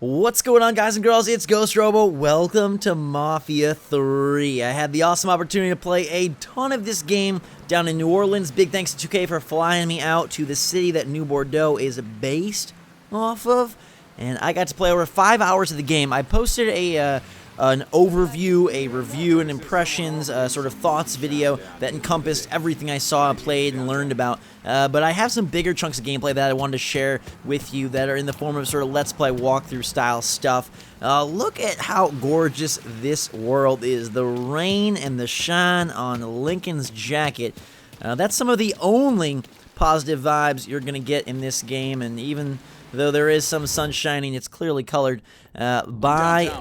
What's going on, guys and girls? It's GhostRobo. Welcome to Mafia 3. I had the awesome opportunity to play a ton of this game down in New Orleans. Big thanks to 2K for flying me out to the city that New Bordeaux is based off of. And I got to play over 5 hours of the game. I posted an overview, a review, and impressions, sort of thoughts video that encompassed everything I saw, played, and learned about. But I have some bigger chunks of gameplay that I wanted to share with you that are in the form of sort of Let's Play walkthrough style stuff. Look at how gorgeous this world is. The rain and the shine on Lincoln's jacket. That's some of the only positive vibes you're going to get in this game, and even though there is some sun shining, it's clearly colored by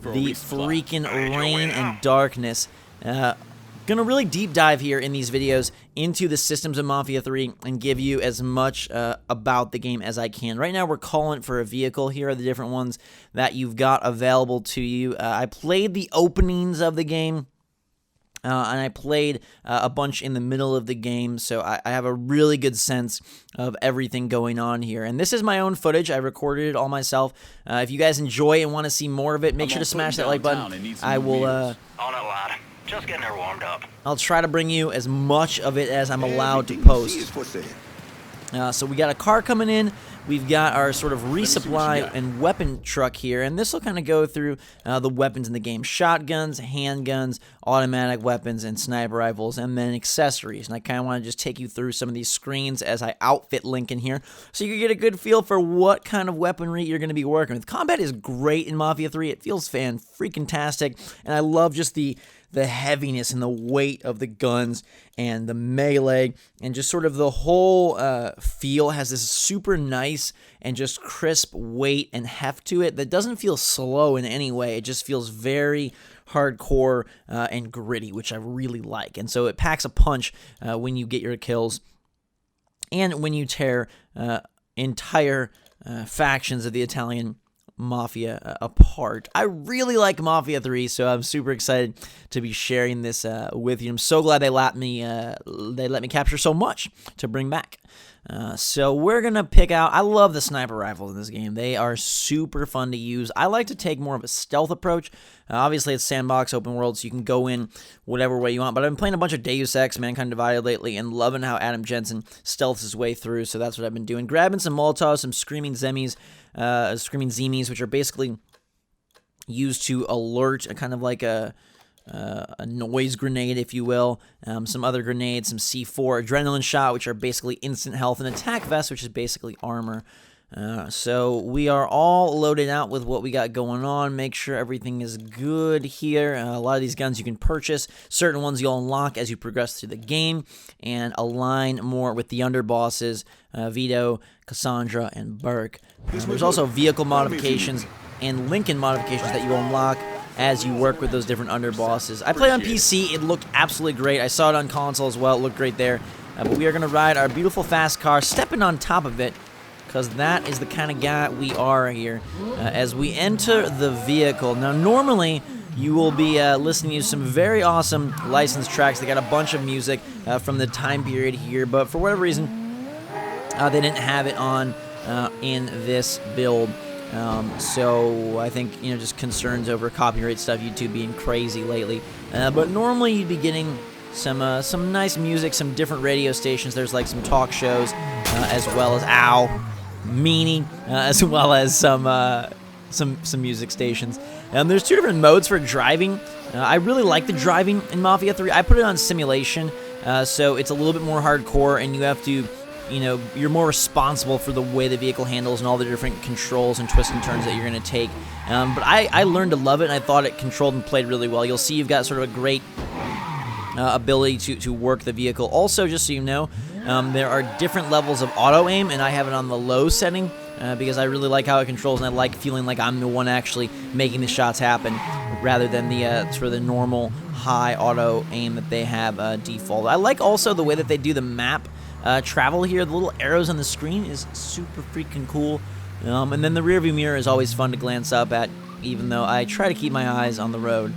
the freaking rain and darkness. Gonna really deep dive here in these videos into the systems of Mafia 3 and give you as much about the game as I can. Right now we're calling for a vehicle. Here are the different ones that you've got available to you. I played the openings of the game. And I played a bunch in the middle of the game, so I have a really good sense of everything going on here. And this is my own footage. I recorded it all myself. If you guys enjoy and want to see more of it, make sure to smash that like button. I will, On it, lad. Just getting her warmed up. I'll try to bring you as much of it as I'm allowed to post. So we got a car coming in. We've got our sort of resupply and weapon truck here, and this will kind of go through the weapons in the game. Shotguns, handguns, automatic weapons, and sniper rifles, and then accessories. And I kind of want to just take you through some of these screens as I outfit Lincoln here, so you can get a good feel for what kind of weaponry you're going to be working with. Combat is great in Mafia 3. It feels fan-freaking-tastic, and I love just the heaviness and the weight of the guns and the melee, and just sort of the whole feel has this super nice and just crisp weight and heft to it that doesn't feel slow in any way. It just feels very hardcore and gritty, which I really like. And so it packs a punch when you get your kills and when you tear entire factions of the Italian Mafia apart. I really like Mafia 3, so I'm super excited to be sharing this with you. I'm so glad they let me capture so much to bring back. So we're gonna pick out. I love the sniper rifles in this game. They are super fun to use. I like to take more of a stealth approach. Obviously, it's sandbox open world, so you can go in whatever way you want. But I've been playing a bunch of Deus Ex, Mankind Divided lately, and loving how Adam Jensen stealths his way through. So that's what I've been doing. Grabbing some Molotovs, some Screaming Zemies, which are basically used to alert, kind of like a noise grenade, if you will. Some other grenades, some C4, adrenaline shot, which are basically instant health, and attack vest, which is basically armor. So we are all loaded out with what we got going on. Make sure everything is good here. A lot of these guns you can purchase. Certain ones you'll unlock as you progress through the game and align more with the underbosses, Vito, Cassandra, and Burke. There's also vehicle modifications and Lincoln modifications that you unlock as you work with those different underbosses. I played on PC. It looked absolutely great. I saw it on console as well. It looked great there. But we are going to ride our beautiful fast car, stepping on top of it, because that is the kind of guy we are here. As we enter the vehicle. Now, normally, you will be listening to some very awesome licensed tracks. They got a bunch of music from the time period here, but for whatever reason, they didn't have it on in this build. So I think, just concerns over copyright stuff, YouTube being crazy lately. But normally you'd be getting some nice music, some different radio stations. There's like some talk shows, as well as as well as some music stations. And there's two different modes for driving. I really like the driving in Mafia 3. I put it on simulation, so it's a little bit more hardcore, and you have to, you're more responsible for the way the vehicle handles and all the different controls and twists and turns that you're going to take. But I learned to love it, and I thought it controlled and played really well. You'll see you've got sort of a great ability to work the vehicle. Also, just so you know, there are different levels of auto-aim, and I have it on the low setting because I really like how it controls, and I like feeling like I'm the one actually making the shots happen rather than the sort of the normal high auto-aim that they have default. I like also the way that they do the map travel here. The little arrows on the screen is super freaking cool. And then the rearview mirror is always fun to glance up at, even though I try to keep my eyes on the road,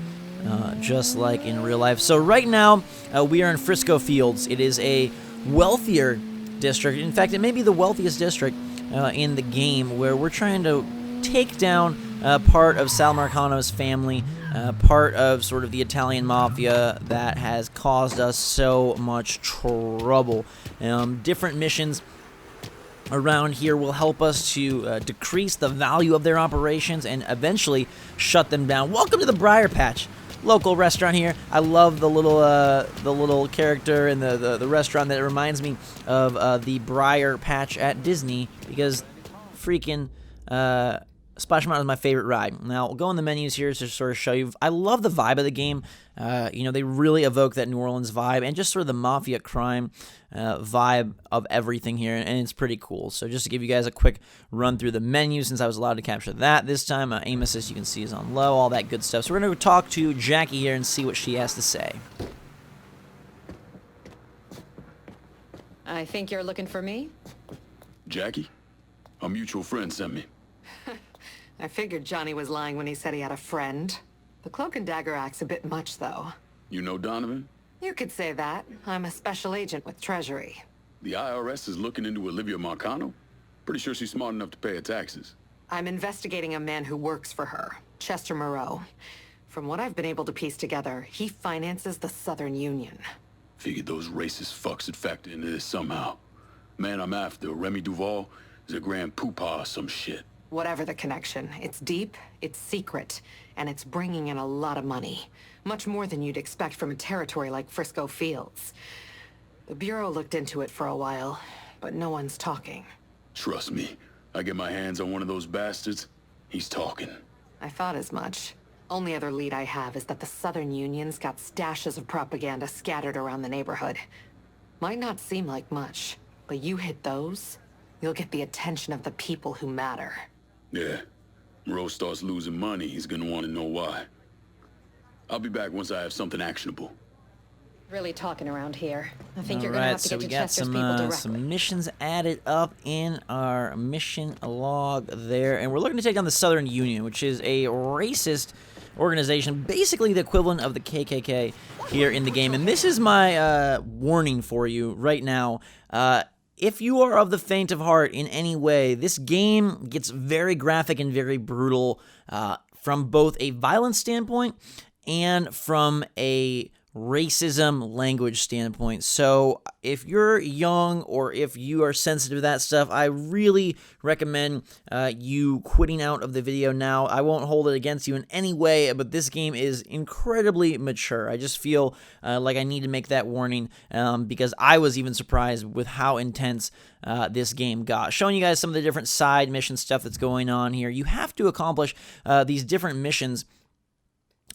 just like in real life. So right now, we are in Frisco Fields. It is a wealthier district. In fact, it may be the wealthiest district in the game, where we're trying to take down part of Sal Marcano's family, part of sort of the Italian mafia that has caused us so much trouble. Different missions around here will help us to decrease the value of their operations and eventually shut them down. Welcome to the Briar Patch, local restaurant here. I love the little character in the restaurant that reminds me of the Briar Patch at Disney, because freaking Splash Mountain is my favorite ride. Now, we'll go in the menus here to sort of show you. I love the vibe of the game. They really evoke that New Orleans vibe and just sort of the mafia crime vibe of everything here, and it's pretty cool. So just to give you guys a quick run through the menu, since I was allowed to capture that this time, aim assist you can see is on low, all that good stuff. So we're going to talk to Jackie here and see what she has to say. I think you're looking for me? Jackie? A mutual friend sent me. I figured Johnny was lying when he said he had a friend. The cloak and dagger act's a bit much, though. You know Donovan? You could say that. I'm a special agent with Treasury. The IRS is looking into Olivia Marcano? Pretty sure she's smart enough to pay her taxes. I'm investigating a man who works for her, Chester Moreau. From what I've been able to piece together, he finances the Southern Union. Figured those racist fucks would factor into this somehow. Man I'm after, Remy Duval, is a grand poopah or some shit. Whatever the connection, it's deep, it's secret, and it's bringing in a lot of money. Much more than you'd expect from a territory like Frisco Fields. The Bureau looked into it for a while, but no one's talking. Trust me, I get my hands on one of those bastards, he's talking. I thought as much. Only other lead I have is that the Southern Union's got stashes of propaganda scattered around the neighborhood. Might not seem like much, but you hit those, you'll get the attention of the people who matter. Yeah. Moreau starts losing money, he's gonna want to know why. I'll be back once I have something actionable. Really talking around here. I think you're All gonna right, have to so get we to got Chester's people directly. some missions added up in our mission log there, and we're looking to take down the Southern Union, which is a racist organization, basically the equivalent of the KKK here in the game. And this is my warning for you right now. If you are of the faint of heart in any way, this game gets very graphic and very brutal from both a violence standpoint and from a racism language standpoint. So if you're young or if you are sensitive to that stuff, I really recommend you quitting out of the video now. I won't hold it against you in any way, but this game is incredibly mature. I just feel like I need to make that warning because I was even surprised with how intense this game got. Showing you guys some of the different side mission stuff that's going on here. You have to accomplish these different missions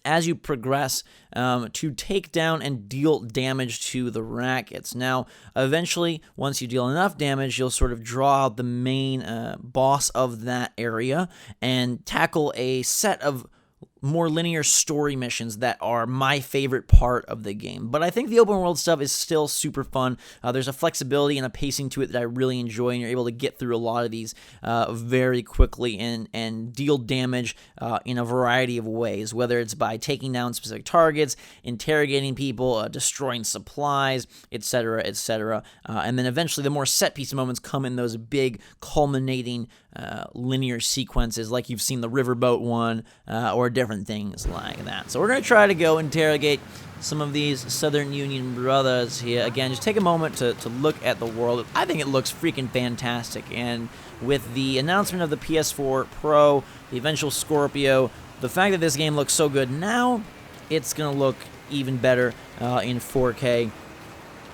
as you progress to take down and deal damage to the rackets. Now, eventually, once you deal enough damage, you'll sort of draw out the main boss of that area and tackle a set of more linear story missions that are my favorite part of the game. But I think the open world stuff is still super fun. There's a flexibility and a pacing to it that I really enjoy, and you're able to get through a lot of these very quickly and deal damage in a variety of ways, whether it's by taking down specific targets, interrogating people, destroying supplies, etc., etc. And then eventually the more set-piece moments come in those big culminating linear sequences like you've seen the riverboat one or different things like that. So we're going to try to go interrogate some of these Southern Union brothers here. Again, just take a moment to look at the world. I think it looks freaking fantastic, and with the announcement of the PS4 Pro, the eventual Scorpio, the fact that this game looks so good now, it's going to look even better in 4K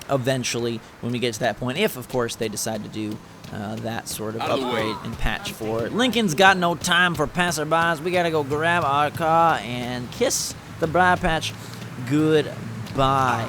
eventually when we get to that point, if of course they decide to do that sort of upgrade and patch for it. Lincoln's got no time for passerbys. We gotta go grab our car and kiss the briar patch goodbye.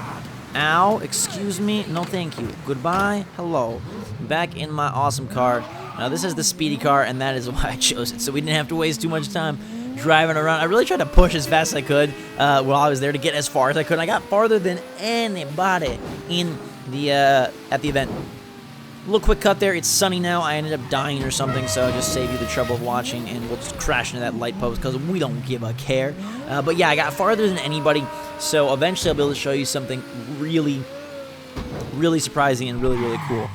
Ow, excuse me, no thank you. Goodbye, hello. Back in my awesome car. Now this is the speedy car, and that is why I chose it, so we didn't have to waste too much time driving around. I really tried to push as fast as I could while I was there to get as far as I could. I got farther than anybody in the at the event. A little quick cut there. It's sunny now. I ended up dying or something, so I'll just save you the trouble of watching, and we'll just crash into that light post because we don't give a care. But yeah, I got farther than anybody, so eventually I'll be able to show you something really, really surprising and really, really cool.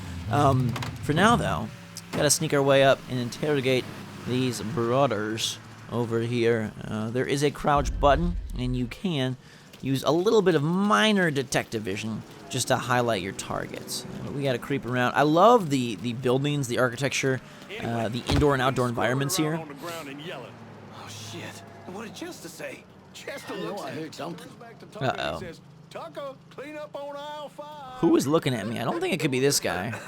For now, though, gotta sneak our way up and interrogate these brothers over here. There is a crouch button, and you can use a little bit of minor detective vision just to highlight your targets. We got to creep around. I love the buildings, the architecture, the indoor and outdoor environments here. Oh shit! What did Chester say? Chester looks I heard something. Uh-oh. Tucker, clean up on aisle 5. Who is looking at me? I don't think it could be this guy.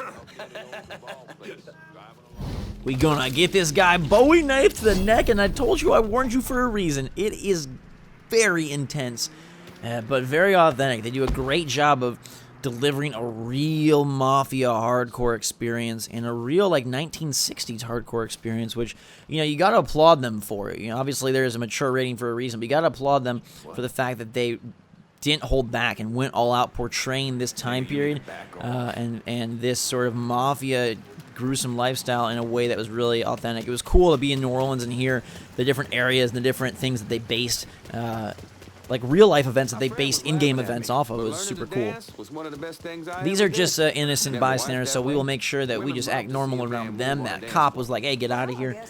We gonna get this guy Bowie knife to the neck, and I told you, I warned you for a reason. It is very intense, but very authentic. They do a great job of delivering a real Mafia hardcore experience and a real like 1960s hardcore experience, which, you know, you gotta applaud them for it. You know, obviously there is a mature rating for a reason, but you gotta applaud them for the fact that they didn't hold back and went all out portraying this time period and this sort of Mafia gruesome lifestyle in a way that was really authentic. It was cool to be in New Orleans and hear the different areas and the different things that they based like real-life events that they based in-game events off of. It was super cool. These are just innocent bystanders, so we will make sure that we just act normal around them. That cop was like, hey, get out of here.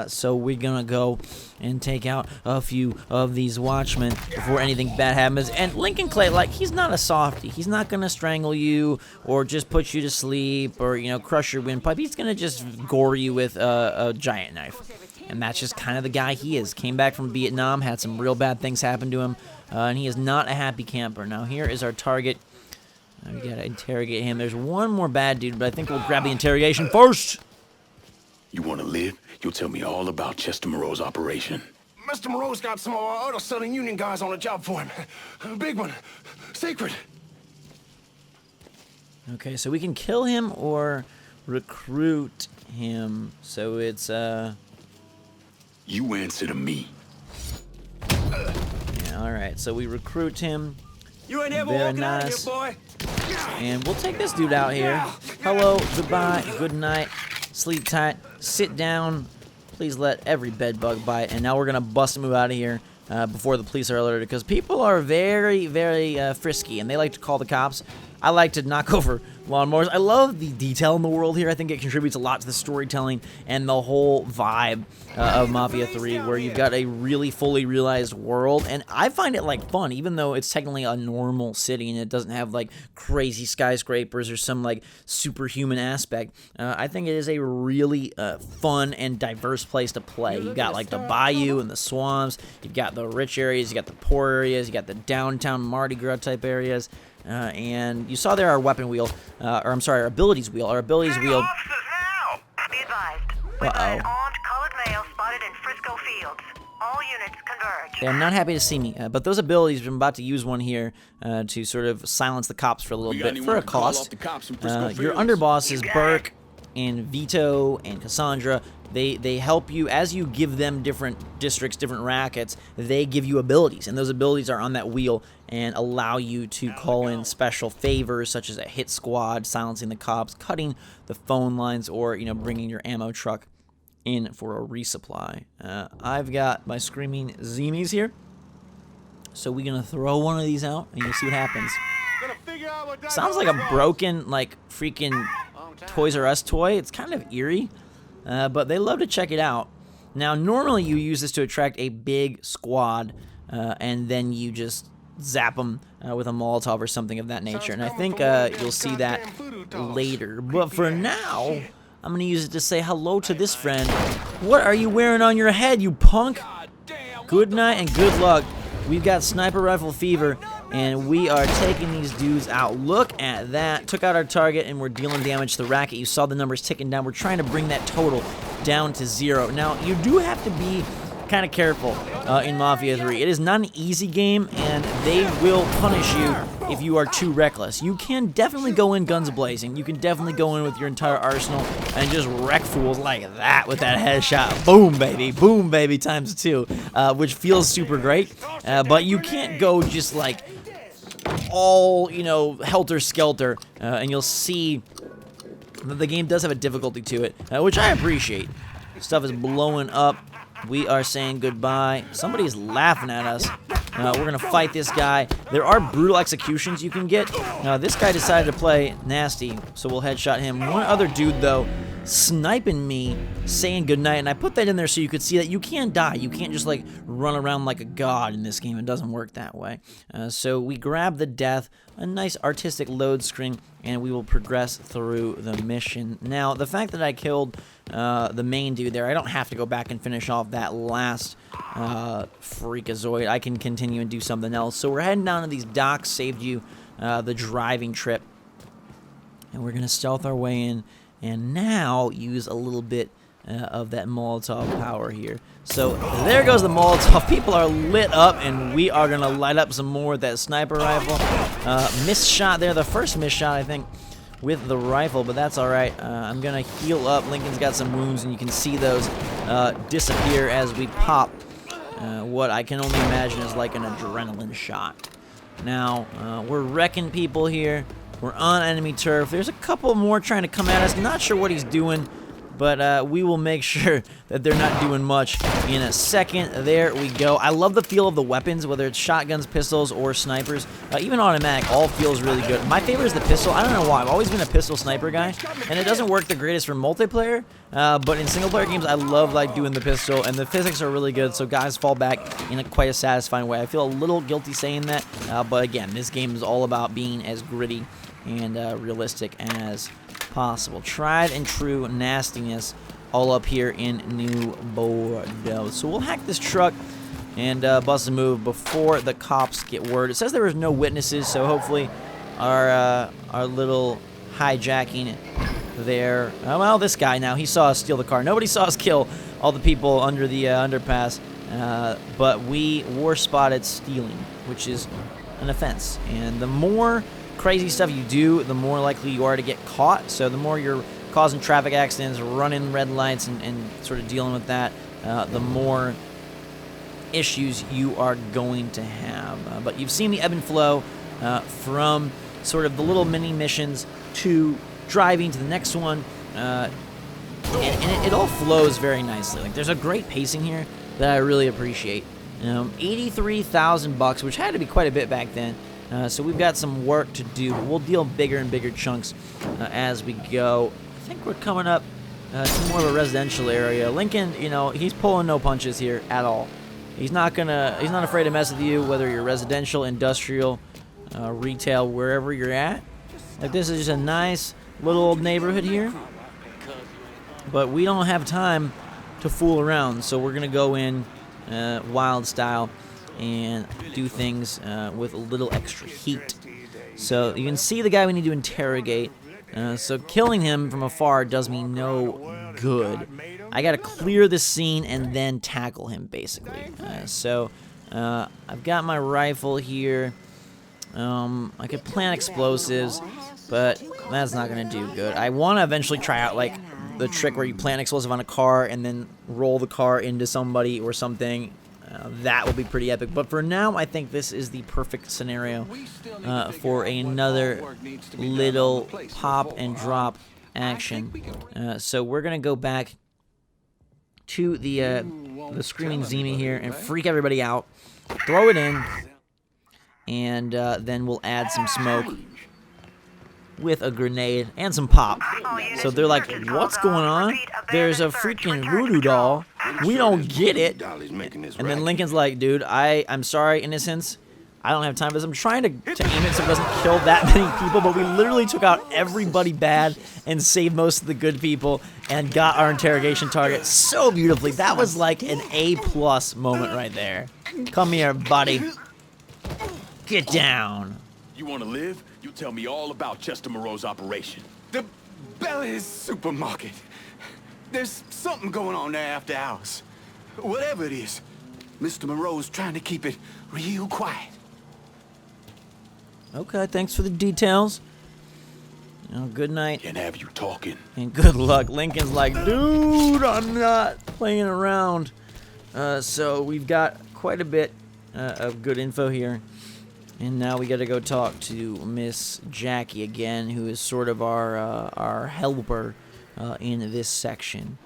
So we're gonna go and take out a few of these watchmen before anything bad happens. And Lincoln Clay, like, he's not a softie. He's not gonna strangle you or just put you to sleep or, you know, crush your windpipe. He's gonna just gore you with a giant knife. And that's just kind of the guy he is. Came back from Vietnam, had some real bad things happen to him, and he is not a happy camper. Now, here is our target. We gotta interrogate him. There's one more bad dude, but I think we'll grab the interrogation first. You want to live? You'll tell me all about Chester Moreau's operation. Mr. Moreau's got some of our other Southern Union guys on a job for him. A big one. Secret. Okay, so we can kill him or recruit him. So it's, You answer to me. yeah, alright, so we recruit him. You ain't ever Very walking out of nice. here, boy. And we'll take this dude out here. Hello, goodbye, good night, sleep tight, sit down. Please let every bed bug bite. And now we're going to bust and move out of here before the police are alerted, because people are very, very frisky, and they like to call the cops. I like to knock over lawnmowers. I love the detail in the world here. I think it contributes a lot to the storytelling and the whole vibe of Mafia 3, where you've got a really fully realized world. And I find it, like, fun, even though it's technically a normal city and it doesn't have, like, crazy skyscrapers or some, like, superhuman aspect. I think it is a really fun and diverse place to play. You've got, like, the bayou and the swamps. You've got the rich areas. You got the poor areas. You got the downtown Mardi Gras type areas. And you saw there our weapon wheel, or I'm sorry, our abilities wheel. Our abilities wheel. Officers now! Be advised. We've got an armed colored male spotted in Frisco Fields. All units converge. They're not happy to see me, but those abilities, I'm about to use one here to sort of silence the cops for a little bit for a cost. Your underbosses, Burke and Vito and Cassandra, they help you as you give them different districts, different rackets. They give you abilities, and those abilities are on that wheel and allow you to call in special favors, such as a hit squad, silencing the cops, cutting the phone lines, or, you know, bringing your ammo truck in for a resupply. I've got my screaming Zemies here, so we're gonna throw one of these out, and you'll see what happens. Sounds like a broken, like, freaking Toys R Us toy. It's kind of eerie. But they love to check it out. Now, normally you use this to attract a big squad, and then you just zap them with a Molotov or something of that nature. And I think you'll see that later. But for now, I'm going to use it to say hello to this friend. What are you wearing on your head, you punk? Good night and good luck. We've got sniper rifle fever, and we are taking these dudes out. Look at that. Took out our target, and we're dealing damage to the racket. You saw the numbers ticking down. We're trying to bring that total down to 0. Now, you do have to be kind of careful in Mafia 3. It is not an easy game, and they will punish you if you are too reckless. You can definitely go in guns blazing. You can definitely go in with your entire arsenal and just wreck fools like that with that headshot. Boom, baby, times 2, which feels super great. But you can't go just like all, you know, helter-skelter, and you'll see that the game does have a difficulty to it, which I appreciate. Stuff is blowing up. We are saying goodbye. Somebody's laughing at us. We're going to fight this guy. There are brutal executions you can get. This guy decided to play nasty, so we'll headshot him. One other dude, though, sniping me, saying goodnight, and I put that in there so you could see that you can die. You can't just, like, run around like a god in this game. It doesn't work that way. So we grab the death, a nice artistic load screen, and we will progress through the mission. Now, the fact that I killed the main dude there, I don't have to go back and finish off that last freakazoid. I can continue and do something else. So we're heading down to these docks, saved you the driving trip. And we're going to stealth our way in and now use a little bit of that Molotov power here. So there goes the Molotov. People are lit up, and we are going to light up some more with that sniper rifle. Missed shot there, the first missed shot, I think, with the rifle, but that's all right. I'm going to heal up. Lincoln's got some wounds, and you can see those disappear as we pop what I can only imagine is like an adrenaline shot. Now, we're wrecking people here. We're on enemy turf. There's a couple more trying to come at us. Not sure what he's doing, but we will make sure that they're not doing much in a second. There we go. I love the feel of the weapons, whether it's shotguns, pistols, or snipers. Even automatic, all feels really good. My favorite is the pistol. I don't know why. I've always been a pistol sniper guy, and it doesn't work the greatest for multiplayer, but in single-player games, I love like doing the pistol, and the physics are really good, so guys fall back in quite a satisfying way. I feel a little guilty saying that, but again, this game is all about being as gritty and realistic as possible. Tried and true nastiness all up here in New Bordeaux. So we'll hack this truck and bust a move before the cops get word. It says there was no witnesses, so hopefully our little hijacking there. Well, this guy now, he saw us steal the car. Nobody saw us kill all the people under the underpass, but we were spotted stealing, which is an offense. And the more crazy stuff you do, the more likely you are to get caught. So the more you're causing traffic accidents, running red lights, and sort of dealing with that, the more issues you are going to have. But you've seen the ebb and flow from sort of the little mini missions to driving to the next one, and it all flows very nicely. Like, there's a great pacing here that I really appreciate. $83,000, which had to be quite a bit back then. So we've got some work to do. We'll deal bigger and bigger chunks as we go. I think we're coming up to more of a residential area. Lincoln, you know, he's pulling no punches here at all. He's not afraid to mess with you, whether you're residential, industrial, retail, wherever you're at. Like, this is just a nice little old neighborhood here. But we don't have time to fool around, so we're gonna go in wild style and do things with a little extra heat. So you can see the guy we need to interrogate. So killing him from afar does me no good. I gotta clear the scene and then tackle him, basically. So I've got my rifle here. I could plant explosives, but that's not gonna do good. I want to eventually try out like the trick where you plant explosive on a car and then roll the car into somebody or something. That will be pretty epic. But for now, I think this is the perfect scenario for another little pop and drop action. So we're gonna go back to the Screaming Zemi here and freak everybody out. Throw it in, and then we'll add some smoke with a grenade and some pop. So they're like, what's going on? There's a freaking voodoo doll. We don't get it. And then Lincoln's like, dude, I'm sorry, innocents. I don't have time for this. I'm trying to aim it so it doesn't kill that many people, but we literally took out everybody bad and saved most of the good people and got our interrogation target so beautifully. That was like an A+ moment right there. Come here, buddy. Get down. You want to live? You tell me all about Chester Moreau's operation. The Belly's supermarket. There's something going on there after hours. Whatever it is, Mr. Moreau's trying to keep it real quiet. Okay, thanks for the details. Good night. Can't have you talking. And good luck. Lincoln's like, dude, I'm not playing around. So we've got quite a bit of good info here. And now we got to go talk to Miss Jackie again, who is sort of our helper in this section.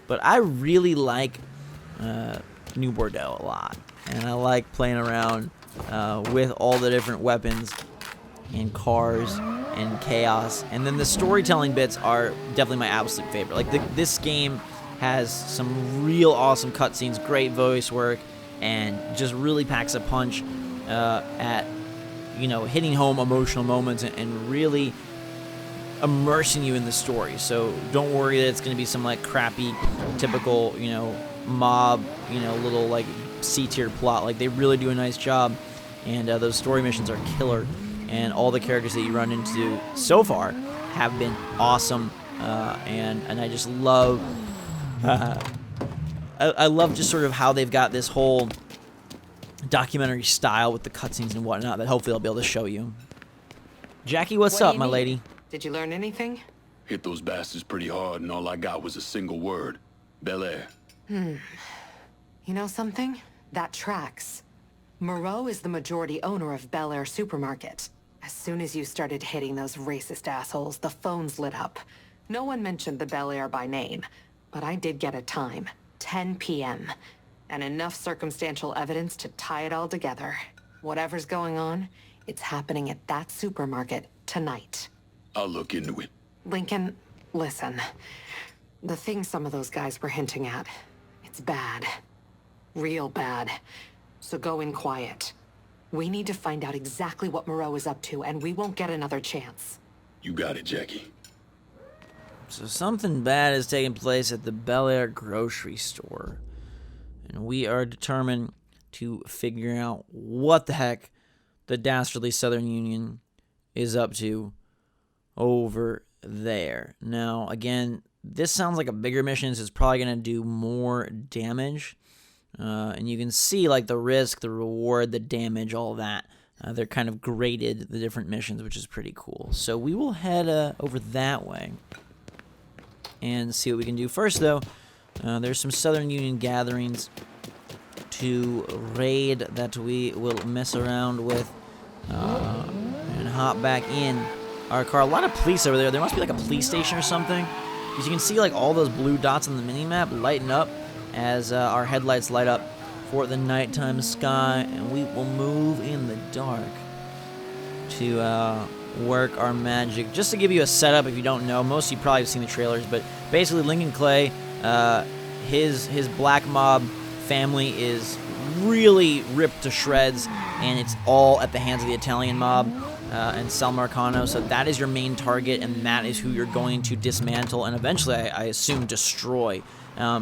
But I really like New Bordeaux a lot, and I like playing around with all the different weapons and cars and chaos. And then the storytelling bits are definitely my absolute favorite. Like, this game has some real awesome cutscenes, great voice work, and just really packs a punch at, you know, hitting home emotional moments and really immersing you in the story. So don't worry that it's going to be some like crappy, typical, you know, mob, you know, little like C-tier plot. Like, they really do a nice job, and those story missions are killer. And all the characters that you run into so far have been awesome, and I just love, I love just sort of how they've got this whole documentary style with the cutscenes and whatnot that hopefully I'll be able to show you. Jackie, what's up, my lady? Did you learn anything? Hit those bastards pretty hard, and all I got was a single word. Bel Air. You know something? That tracks. Moreau is the majority owner of Bel Air Supermarket. As soon as you started hitting those racist assholes, the phones lit up. No one mentioned the Bel Air by name, but I did get a time. 10 p.m. And enough circumstantial evidence to tie it all together. Whatever's going on, it's happening at that supermarket tonight. I'll look into it. Lincoln, listen. The thing some of those guys were hinting at, it's bad. Real bad. So go in quiet. We need to find out exactly what Moreau is up to, and we won't get another chance. You got it, Jackie. So something bad is taking place at the Bel Air grocery store, and we are determined to figure out what the heck the dastardly Southern Union is up to over there. Now, again, this sounds like a bigger mission, so it's probably going to do more damage. And you can see, like, the risk, the reward, the damage, all of that. They're kind of graded, the different missions, which is pretty cool. So we will head over that way and see what we can do. First, though, there's some Southern Union gatherings to raid that we will mess around with and hop back in our car. A lot of police over there. There must be, like, a police station or something. Because you can see, like, all those blue dots on the mini-map lighting up as our headlights light up for the nighttime sky, and we will move in the dark to work our magic. Just to give you a setup, if you don't know, most of you probably have seen the trailers, but basically Lincoln Clay, his black mob family is really ripped to shreds, and it's all at the hands of the Italian mob and Sal Marcano. So that is your main target, and that is who you're going to dismantle and eventually, I assume, destroy.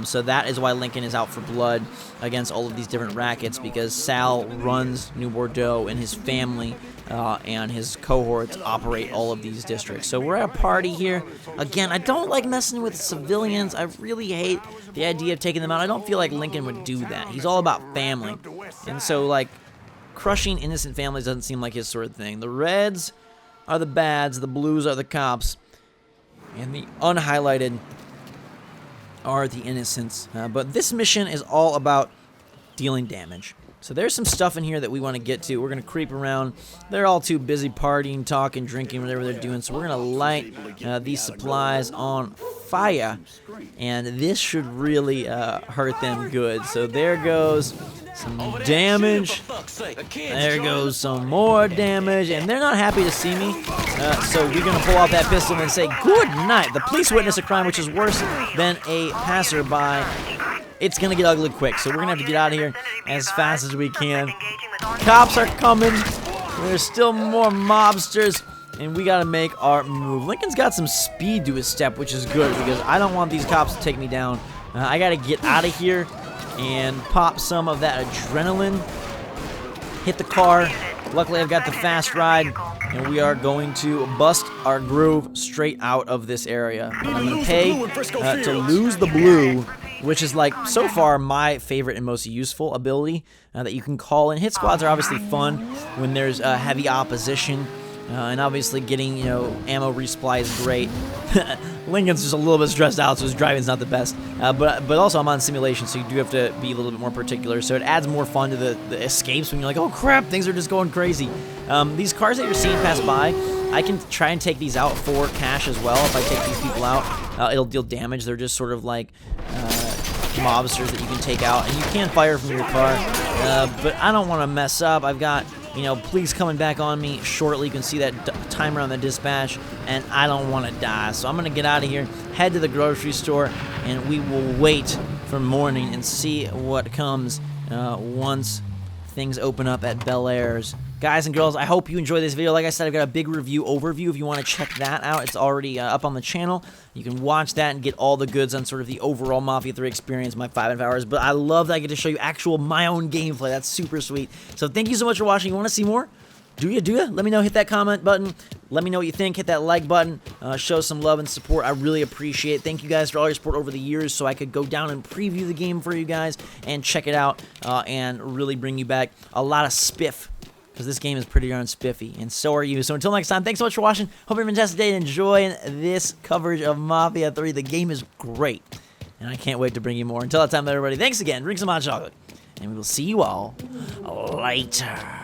So that is why Lincoln is out for blood against all of these different rackets, because Sal runs New Bordeaux, and his family and his cohorts operate all of these districts. So we're at a party here. Again, I don't like messing with civilians. I really hate the idea of taking them out. I don't feel like Lincoln would do that. He's all about family. And so, like, crushing innocent families doesn't seem like his sort of thing. The reds are the bads, the blues are the cops, and the unhighlighted are the innocents. But this mission is all about dealing damage. So there's some stuff in here that we want to get to. We're going to creep around. They're all too busy partying, talking, drinking, whatever they're doing. So we're going to light these supplies on fire. And this should really hurt them good. So there goes some damage. There goes some more damage. And they're not happy to see me. So we're going to pull out that pistol and say, good night. The police witnessed a crime which is worse than a passerby. It's going to get ugly quick, so we're going to have to get out of here as fast as we can. Cops are coming. There's still more mobsters, and we got to make our move. Lincoln's got some speed to his step, which is good, because I don't want these cops to take me down. I got to get out of here and pop some of that adrenaline. Hit the car. Luckily, I've got the fast ride, and we are going to bust our groove straight out of this area. I'm going to pay to lose the blue, which is, like, so far my favorite and most useful ability that you can call in. Hit squads are obviously fun when there's heavy opposition, and obviously getting, you know, ammo resupply is great. Lincoln's just a little bit stressed out, so his driving's not the best. But also I'm on simulation, so you do have to be a little bit more particular. So it adds more fun to the escapes when you're like, oh crap, things are just going crazy. These cars that you're seeing pass by, I can try and take these out for cash as well. If I take these people out, it'll deal damage. They're just sort of like mobsters that you can take out, and you can fire from your car. But I don't want to mess up. I've got you know, please coming back on me shortly. You can see that timer on the dispatch, and I don't want to die. So I'm going to get out of here, head to the grocery store, and we will wait for morning and see what comes once things open up at Bel Air's. Guys and girls, I hope you enjoyed this video. Like I said, I've got a big review overview if you want to check that out. It's already up on the channel. You can watch that and get all the goods on sort of the overall Mafia 3 experience, my 5 hours. But I love that I get to show you actual my own gameplay. That's super sweet. So thank you so much for watching. You want to see more? Do you? Let me know. Hit that comment button. Let me know what you think. Hit that like button. Show some love and support. I really appreciate it. Thank you guys for all your support over the years so I could go down and preview the game for you guys and check it out and really bring you back a lot of spiff, because this game is pretty darn spiffy, and so are you. So until next time, thanks so much for watching. Hope you have a fantastic day and enjoy this coverage of Mafia 3. The game is great, and I can't wait to bring you more. Until that time, everybody, thanks again. Drink some hot chocolate, and we will see you all later.